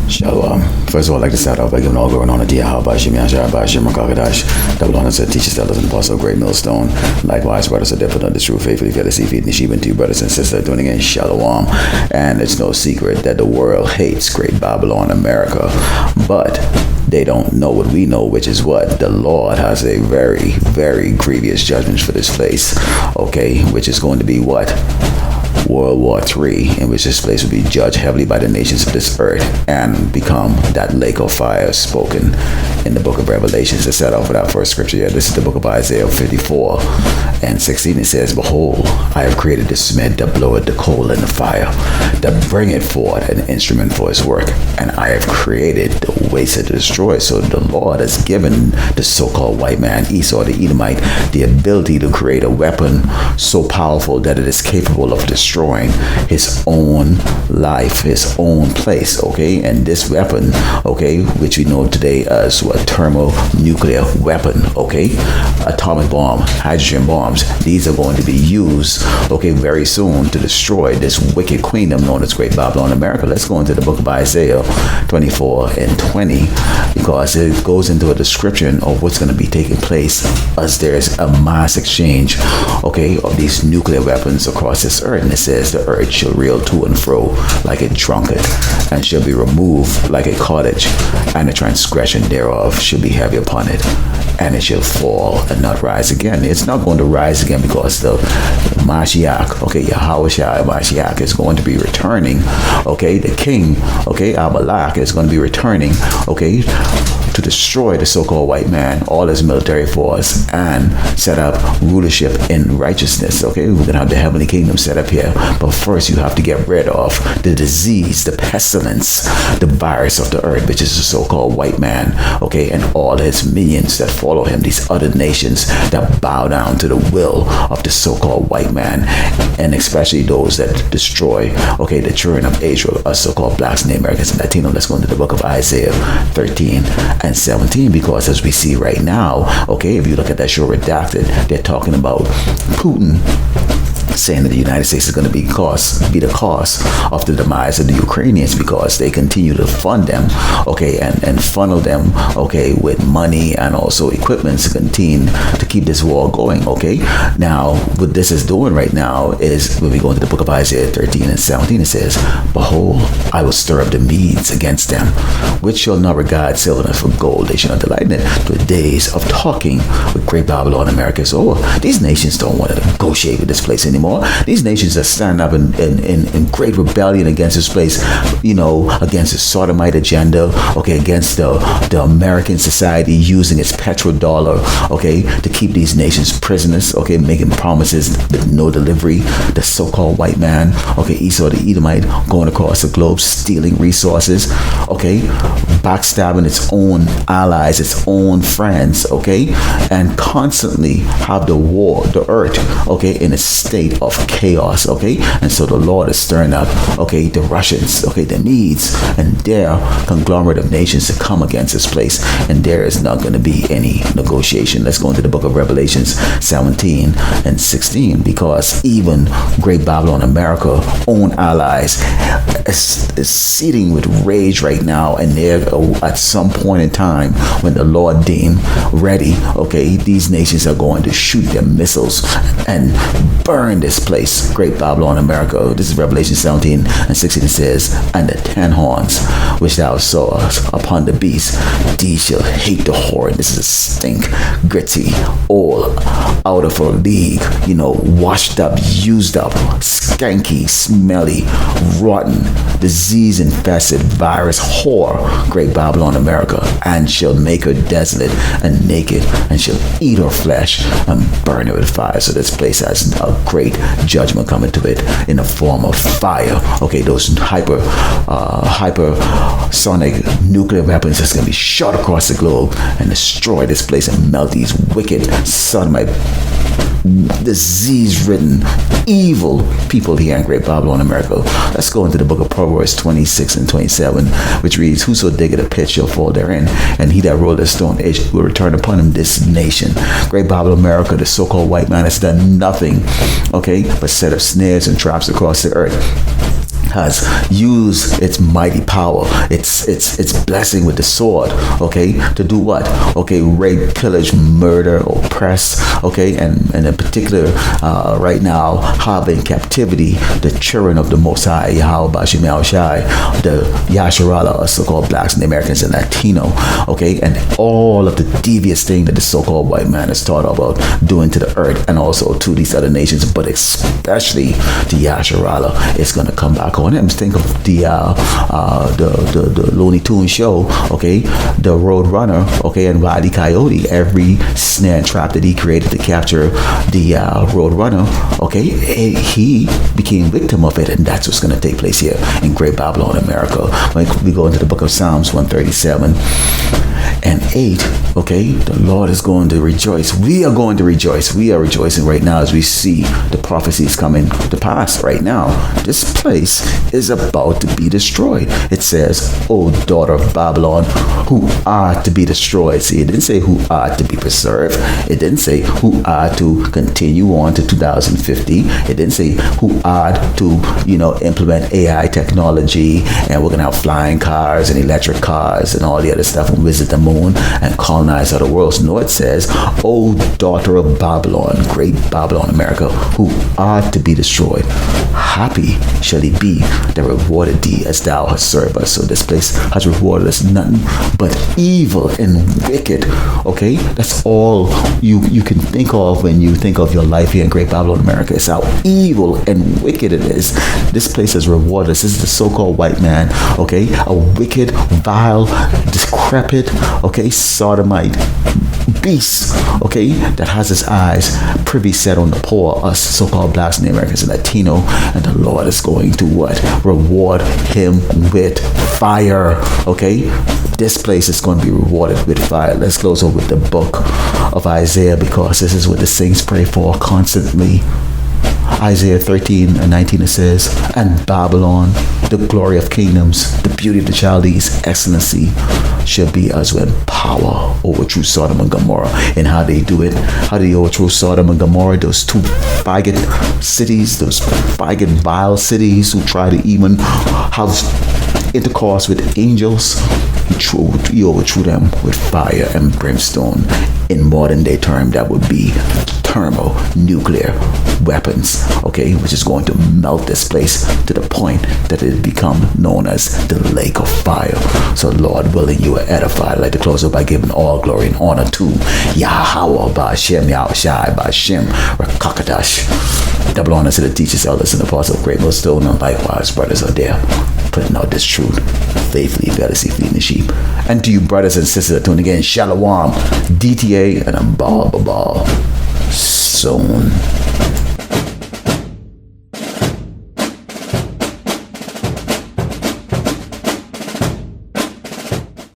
Shalom. First of all, I'd like to start off by giving all glory and honor to Yahweh, Bashim Yashar, Bashim Rakakadash. Double honor to teachers, elders, and apostles, great millstone. Likewise, brothers are different on the true faithfully fair to see feed Nishib and two brothers and sisters doing again Shalom. And it's no secret that the world hates Great Babylon, America. But they don't know what we know, which is what? The Lord has a very, very grievous judgment for this place. Okay, which is going to be what? World War III, in which this place will be judged heavily by the nations of this earth and become that lake of fire spoken in the book of Revelations. To set off with our first scripture here, this is the book of Isaiah 54 and 16. It says, "Behold, I have created the smith that bloweth the coal in the fire, that bringeth forth an instrument for his work, and I have created the waster to destroy." So the Lord has given the so-called white man, Esau the Edomite, the ability to create a weapon so powerful that it is capable of destroying his own life, his own place, okay? And this weapon, okay, which we know today as what, thermonuclear weapon, okay? Atomic bomb, hydrogen bombs, these are going to be used, okay, very soon to destroy this wicked kingdom known as Great Babylon, America. Let's go into the book of Isaiah 24 and 20, because it goes into a description of what's going to be taking place as there's a mass exchange, okay, of these nuclear weapons across this earth. And it says, "The earth shall reel to and fro like a drunkard, and shall be removed like a cottage, and the transgression thereof shall be heavy upon it, and it shall fall and not rise again." It's not going to rise again because the Mashiach, okay, Yahweh Shai Mashiach is going to be returning, okay, the king, okay, Amalek is going to be returning, okay, to destroy the so-called white man, all his military force, and set up rulership in righteousness, okay? We're going to have the heavenly kingdom set up here. But first, you have to get rid of the disease, the pestilence, the virus of the earth, which is the so-called white man, okay? And all his minions that follow him, these other nations that bow down to the will of the so-called white man, and especially those that destroy, okay, the children of Israel, us so-called blacks and Americans and Latinos. Let's go into the book of Isaiah 13 and 17, because as we see right now, okay, if you look at that show Redacted, they're talking about Putin saying that the United States is going to be the cause of the demise of the Ukrainians, because they continue to fund them, okay, and funnel them, okay, with money and also equipment to continue to keep this war going, okay. Now, what this is doing right now is, when we go into the book of Isaiah 13 and 17, it says, "Behold, I will stir up the Medes against them, which shall not regard silver for gold. They shall not delight in it. The days of talking with Great Babylon, America is over." These nations don't want to negotiate with this place anymore. These nations are standing up in great rebellion against this place, you know, against the sodomite agenda, okay, against the American society using its petrodollar, okay, to keep these nations prisoners, okay, making promises with no delivery. The so-called white man, okay, Esau the Edomite, going across the globe, stealing resources, okay, backstabbing its own allies, its own friends, okay, and constantly have the earth, okay, in a state of chaos, okay. And so the Lord is stirring up, okay, the Russians, okay, the Medes, and their conglomerate of nations to come against this place, and there is not going to be any negotiation. Let's go into the book of Revelations 17 and 16, because even Great Babylon, America, own allies is seething with rage right now, and they're at some point in time, when the Lord deem ready, okay, these nations are going to shoot their missiles and burn this place, Great Babylon, America. This is Revelation 17 and 16. It says, "And the 10 horns which thou sawest upon the beast, these shall hate the whore." This is a stink, gritty, all out of a league, you know, washed up, used up, skanky, smelly, rotten, disease-infested virus whore, Great Babylon, America, and shall make her desolate and naked, and shall eat her flesh and burn her with fire. So this place has a great judgment coming to it in the form of fire. Okay, those hypersonic nuclear weapons that's going to be shot across the globe and destroy this place and melt these wicked sodomite, disease-ridden, evil people here in Great Babylon, America. Let's go into the book of Proverbs 26 and 27, which reads, "Whoso diggeth a pit shall fall therein, and he that rolleth a stone, it will return upon him." This nation, Great Babylon, America, the so-called white man, has done nothing, okay, but set up snares and traps across the earth, has used its mighty power, its blessing with the sword, okay, to do what? Okay, rape, pillage, murder, oppress, okay, and in particular, right now, have in captivity the children of the Most High, Yahweh Bashim Yahushai, the Yasharala, so-called blacks and Americans and Latino, okay, and all of the devious thing that the so-called white man is taught about doing to the earth and also to these other nations, but especially the Yasharala. It's going to come back on him. Think of the Looney Tunes show, okay, the Road Runner, okay, and Wile E. Coyote. Every snare and trap that he created to capture the Road Runner, okay, he became victim of it, and that's what's going to take place here in Great Babylon, America. When we go into the book of Psalms 137 and 8, okay, the Lord is going to rejoice. We are going to rejoice. We are rejoicing right now as we see the prophecies coming to pass right now. This place is about to be destroyed. It says, "O daughter of Babylon, who are to be destroyed." See, it didn't say who are to be preserved. It didn't say who are to continue on to 2050. It didn't say who are to, implement AI technology and we're going to have flying cars and electric cars and all the other stuff and visit the moon and colonize other worlds. No, it says, "O daughter of Babylon, great Babylon, America, who are to be destroyed. Happy shall he be that rewarded thee as thou hast served us." So this place has rewarded us nothing but evil and wicked. Okay, that's all you can think of when you think of your life here in Great Babylon, America. It's how evil and wicked it is. This place has rewarded us. This is the so-called white man. Okay, a wicked, vile, decrepit, okay, sodomite beast, okay, that has his eyes privy set on the poor, us so-called blacks and Americans and Latino, and the Lord is going to what? Reward him with fire, okay? This place is going to be rewarded with fire. Let's close over with the book of Isaiah, because this is what the saints pray for constantly. Isaiah 13 and 19, it says, "And Babylon, the glory of kingdoms, the beauty of the Chaldees, excellency, shall be as when power overthrew Sodom and Gomorrah." And how they do it? How do they overthrow Sodom and Gomorrah? Those two bigot cities, those bigot vile cities who try to even have intercourse with angels. He overthrew them with fire and brimstone. In modern day term, that would be thermonuclear weapons, okay, which is going to melt this place to the point that it become known as the lake of fire. So Lord willing, you are edified. I'd like to close up by giving all glory and honor to Yahweh Ba'Shem Yahushai Ba'Shem Rakakadash. Double honor to the teachers, elders, and apostles of Great Millstone, and likewise brothers are there putting out this truth faithfully, fearlessly, feeding the sheep. And to you brothers and sisters that tune again, Shalom, DTA, and Abba Soon.